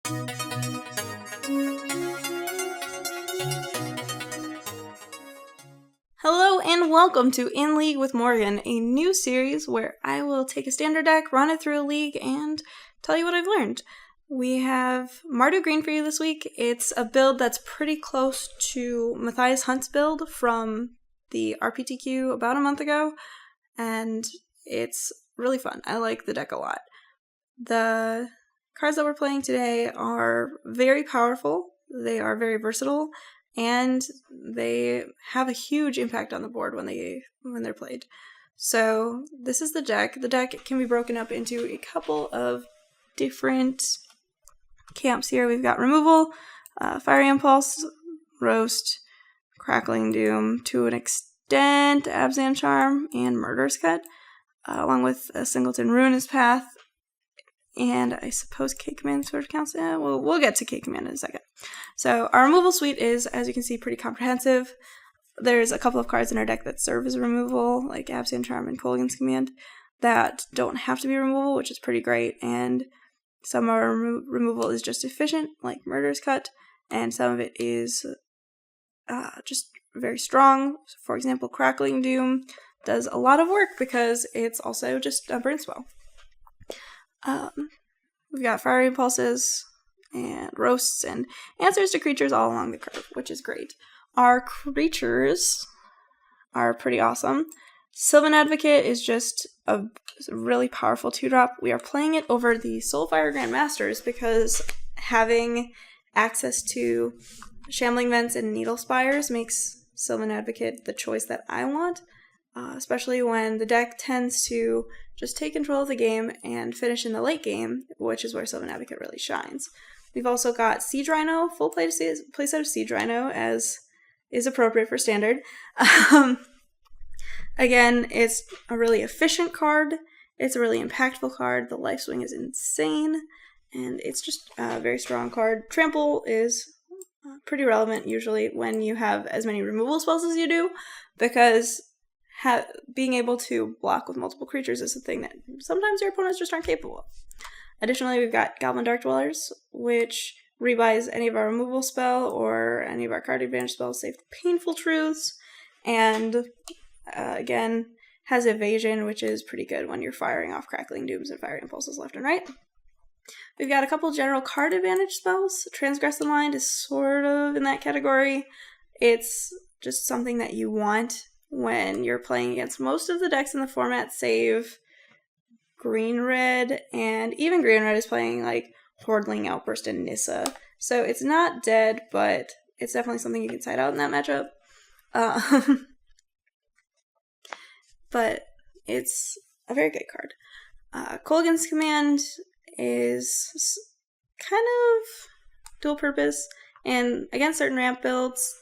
Hello and welcome to In League with Morgan, a new series where I will take a standard deck, run it through a league, and tell you what I've learned. We have Mardu Green for you this week. It's a build that's pretty close to Matthias Hunt's build from the RPTQ about a month ago, and it's really fun. I like the deck a lot. The cards that we're playing today are very powerful, they are very versatile, and they have a huge impact on the board when they're played. So this is the deck. The deck can be broken up into a couple of different camps here. We've got Removal, Fiery Impulse, Roast, Crackling Doom, to an extent Abzan Charm, and Murderous Cut, along with a singleton Ruinous Path, and I suppose K-Command sort of counts. We'll get to K-Command in a second. So our removal suite is, as you can see, pretty comprehensive. There's a couple of cards in our deck that serve as removal, like Abzan Charm and Kolaghan's Command, that don't have to be removal, which is pretty great, and some of our removal is just efficient, like Murderous Cut, and some of it is just very strong. For example, Crackling Doom does a lot of work because it's also just a burn spell. We've got Fiery Impulses and Roasts and answers to creatures all along the curve, which is great. Our creatures are pretty awesome. Sylvan Advocate is just a really powerful 2-drop. We are playing it over the Soulfire Grandmasters because having access to Shambling Vents and Needle Spires makes Sylvan Advocate the choice that I want. Especially when the deck tends to just take control of the game and finish in the late game, which is where Sylvan Advocate really shines. We've also got Siege Rhino, full playset of Siege Rhino, as is appropriate for Standard. Again, it's a really efficient card, it's a really impactful card, the life swing is insane, and it's just a very strong card. Trample is pretty relevant usually when you have as many removal spells as you do, because being able to block with multiple creatures is a thing that sometimes your opponents just aren't capable of. Additionally, we've got Goblin Dark-Dwellers, which rebuys any of our removal spell or any of our card advantage spells save Painful Truths, and again, has Evasion, which is pretty good when you're firing off Crackling Dooms and Fiery Impulses left and right. We've got a couple general card advantage spells. Transgress the Mind is sort of in that category. It's just something that you want when you're playing against most of the decks in the format, save Green-Red, and even Green-Red is playing like Hordling, Outburst, and Nissa. So it's not dead, but it's definitely something you can side out in that matchup. But it's a very good card. Kolaghan's Command is kind of dual purpose, and against certain ramp builds,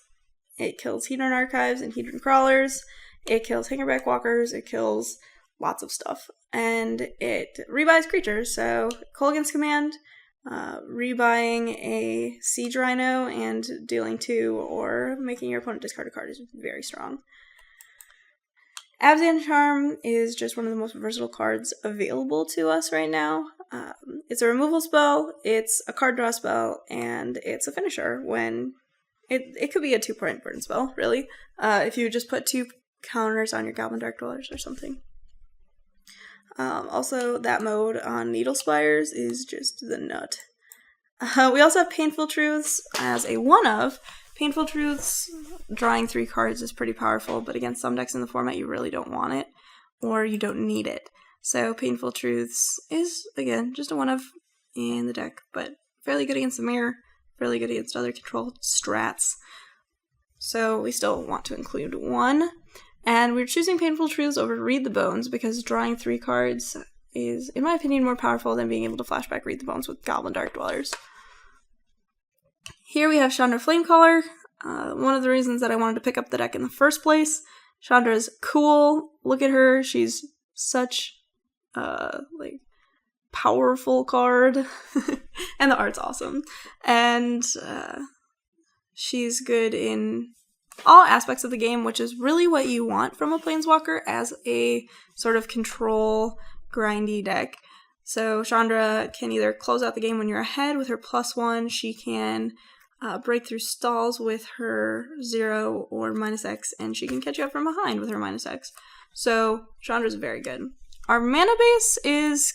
it kills Hedron Archives and Hedron Crawlers, it kills Hangerback Walkers, it kills lots of stuff, and it rebuys creatures. So Kolaghan's Command, rebuying a Siege Rhino and dealing 2 or making your opponent discard a card is very strong. Abzan Charm is just one of the most versatile cards available to us right now. It's a removal spell, it's a card draw spell, and it's a finisher when it could be a 2-point burn spell, really, if you just put 2 counters on your Goblin Dark-Dwellers or something. Also, that mode on Needle Spires is just the nut. We also have Painful Truths as a one-of. Painful Truths, drawing 3 cards is pretty powerful, but against some decks in the format you really don't want it, or you don't need it. So Painful Truths is, again, just a one-of in the deck, but fairly good against the mirror, fairly good against other control strats. So we still want to include 1. And we're choosing Painful Truths over Read the Bones because drawing 3 cards is, in my opinion, more powerful than being able to flashback Read the Bones with Goblin Dark-Dwellers. Here we have Chrandra Flamecaller. One of the reasons that I wanted to pick up the deck in the first place. Chandra's cool. Look at her. She's such powerful card. And the art's awesome. And she's good in all aspects of the game, which is really what you want from a Planeswalker as a sort of control grindy deck. So Chrandra can either close out the game when you're ahead with her +1, she can break through stalls with her 0 or -X, and she can catch you up from behind with her -X. So Chandra's very good. Our mana base is,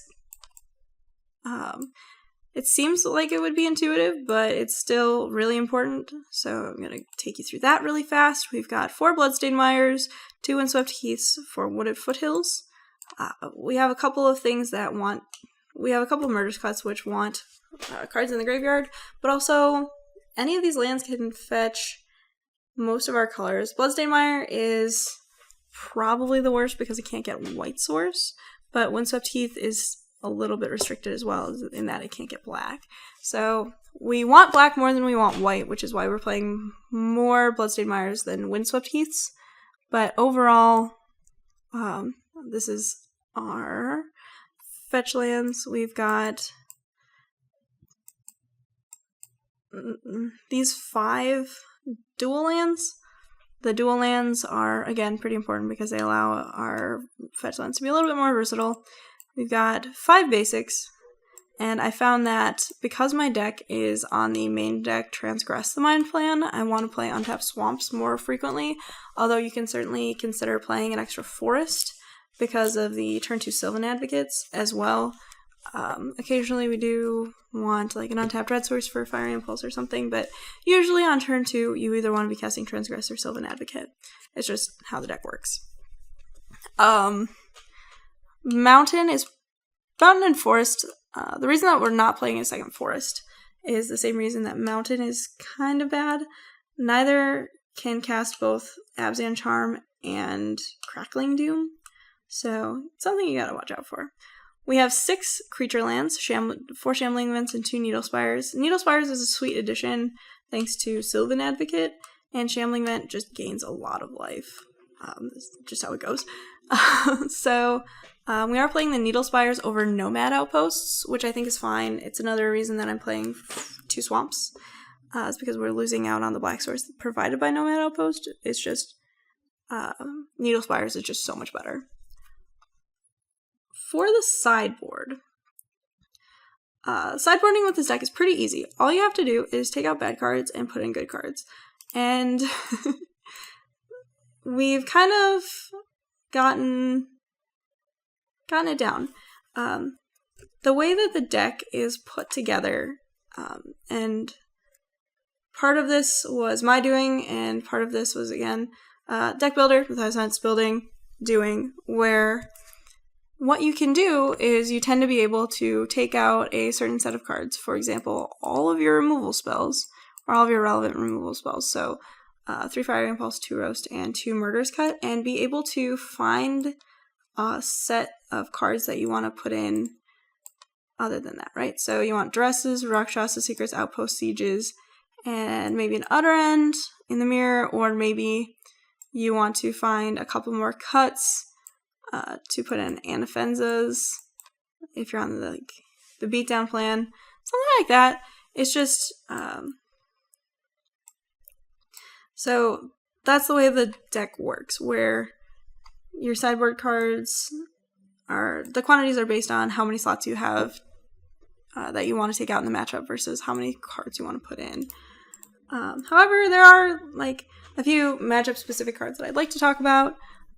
it seems like it would be intuitive, but it's still really important. So I'm going to take you through that really fast. We've got 4 Bloodstained Mires, 2 Windswept Heaths for Wooded Foothills. We have a couple of things that we have a couple of Murderous Cuts which want cards in the graveyard, but also any of these lands can fetch most of our colors. Bloodstained Mire is probably the worst because it can't get white source, but Windswept Heath is a little bit restricted as well in that it can't get black. So we want black more than we want white, which is why we're playing more Bloodstained Mires than Windswept Heaths. But overall, this is our fetch lands. We've got these 5 dual lands. The dual lands are, again, pretty important because they allow our fetch lands to be a little bit more versatile. We've got 5 basics, and I found that because my deck is on the main deck Transgress the Mind plan, I want to play untapped swamps more frequently, although you can certainly consider playing an extra forest because of the turn 2 Sylvan Advocates as well. Occasionally we do want like an untapped red source for Fire Impulse or something, but usually on turn 2 you either want to be casting Transgress or Sylvan Advocate. It's just how the deck works. Mountain and Forest. The reason that we're not playing a second Forest is the same reason that Mountain is kind of bad. Neither can cast both Abzan Charm and Crackling Doom, so it's something you gotta watch out for. We have 6 creature lands, 4 Shambling Vents and 2 Needle Spires. Needle Spires is a sweet addition thanks to Sylvan Advocate, and Shambling Vent just gains a lot of life. That's just how it goes. So we are playing the Needle Spires over Nomad Outposts, which I think is fine. It's another reason that I'm playing 2 Swamps. It's because we're losing out on the black source provided by Nomad Outpost. It's just Needle Spires is just so much better. For the sideboard, sideboarding with this deck is pretty easy. All you have to do is take out bad cards and put in good cards. And we've kind of gotten it down. The way that the deck is put together, and part of this was my doing, and part of this was, again, deck builder with Science Building doing, where what you can do is you tend to be able to take out a certain set of cards. For example, all of your removal spells, or all of your relevant removal spells. So 3 Fire Impulse, 2 Roast, and 2 Murderous Cut, and be able to find a set of cards that you want to put in other than that, right? So you want Duresses, Rakshasa Secrets, Outpost Sieges, and maybe an Utter End in the mirror, or maybe you want to find a couple more cuts to put in Anafenzas if you're on the beatdown plan, something like that. It's just so that's the way the deck works, where your sideboard cards the quantities are based on how many slots you have that you want to take out in the matchup versus how many cards you want to put in. However, there are like a few matchup specific cards that I'd like to talk about.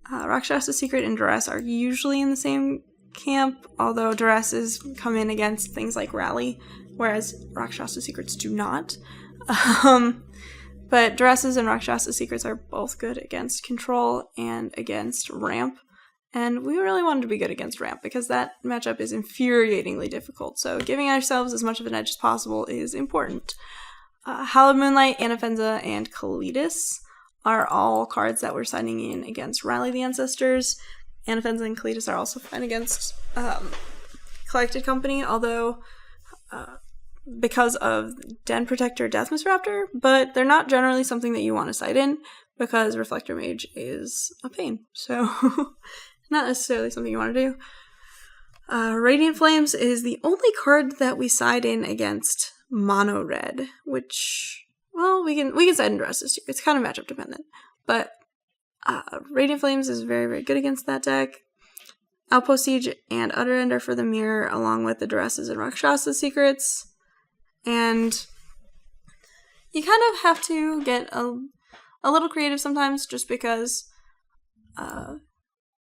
Rakshasa Secret and Duress are usually in the same camp, although Duresses come in against things like Rally, whereas Rakshasa Secrets do not. But Duresses and Rakshasa Secrets are both good against Control and against Ramp, and we really wanted to be good against Ramp because that matchup is infuriatingly difficult, so giving ourselves as much of an edge as possible is important. Hallowed Moonlight, Anafenza, and Kalitas are all cards that we're signing in against Rally the Ancestors. Anafenza and Kalitas are also fine against Collected Company, although because of Den Protector, Deathmist Raptor, but they're not generally something that you want to side in because Reflector Mage is a pain, so not necessarily something you want to do. Radiant Flames is the only card that we side in against Mono Red, which, well, we can side in Duresses too. It's kind of matchup dependent, but Radiant Flames is very, very good against that deck. Outpost Siege and Utter Ender for the mirror, along with the Duresses and Rakshasa secrets. And you kind of have to get a little creative sometimes, just because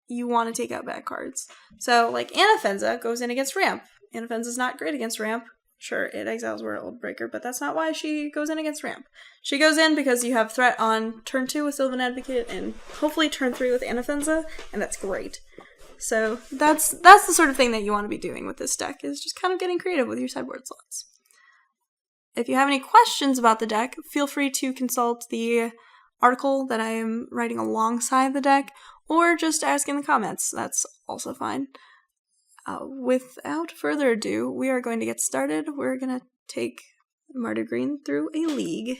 you want to take out bad cards. So, like, Anafenza goes in against ramp. Anafenza's not great against ramp. Sure, it exiles World Breaker, but that's not why she goes in against ramp. She goes in because you have threat on turn 2 with Sylvan Advocate, and hopefully turn 3 with Anafenza, and that's great. So that's the sort of thing that you want to be doing with this deck, is just kind of getting creative with your sideboard slots. If you have any questions about the deck, feel free to consult the article that I am writing alongside the deck, or just ask in the comments. That's also fine. Without further ado, we are going to get started. We're going to take Mardu Green through a league.